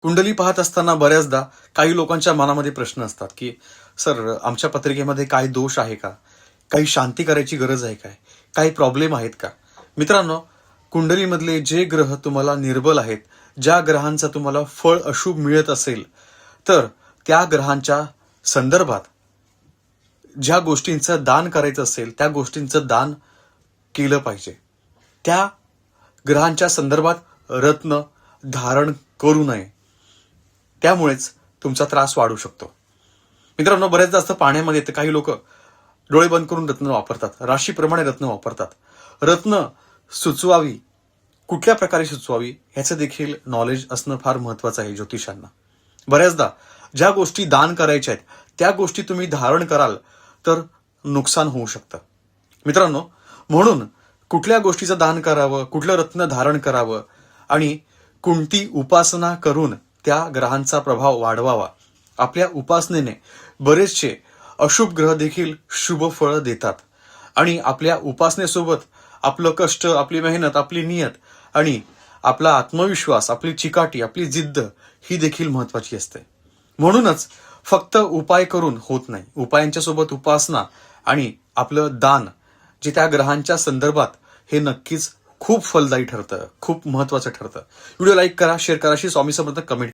कुंडली पाहत असताना बऱ्याचदा काही लोकांच्या मनामध्ये प्रश्न असतात की सर, आमच्या पत्रिकेमध्ये काय दोष आहे का, काही शांती करायची गरज आहे काय, काही प्रॉब्लेम आहेत का. मित्रांनो, कुंडलीमधले जे ग्रह तुम्हाला निर्बल आहेत, ज्या ग्रहांचा तुम्हाला फळ अशुभ मिळत असेल, तर त्या ग्रहांच्या संदर्भात ज्या गोष्टींचं दान करायचं असेल त्या गोष्टींचं दान केलं पाहिजे. त्या ग्रहांच्या संदर्भात रत्न धारण करू नये, त्यामुळेच तुमचा त्रास वाढू शकतो. मित्रांनो, बरेच जास्त पाण्यामध्ये तर काही लोक डोळे बंद करून रत्न वापरतात, राशीप्रमाणे रत्न वापरतात. रत्न सुचवावी, कुठल्या प्रकारे सुचवावी ह्याचं देखील नॉलेज असणं फार महत्वाचं आहे ज्योतिषांना. बऱ्याचदा ज्या गोष्टी दान करायच्या आहेत त्या गोष्टी तुम्ही धारण कराल तर नुकसान होऊ शकतं. मित्रांनो, म्हणून कुठल्या गोष्टीचं दान करावं, कुठलं रत्न धारण करावं आणि कोणती उपासना करून त्या ग्रहांचा प्रभाव वाढवावा, आपल्या उपासनेने बरेचसे अशुभ ग्रह देखील शुभ फळ देतात. आणि आपल्या उपासनेसोबत आपलं कष्ट, आपली मेहनत, आपली नियत आणि आपला आत्मविश्वास, आपली चिकाटी, आपली जिद्द ही देखील महत्वाची असते. म्हणूनच फक्त उपाय करून होत नाही. उपायांच्या सोबत उपासना आणि आपलं दान जे त्या ग्रहांच्या संदर्भात, हे नक्कीच खूप फलदायी ठरतं, खूप महत्वाचं ठरतं. व्हिडिओ लाईक करा, शेअर करा, स्वामी समर्थ कमेंट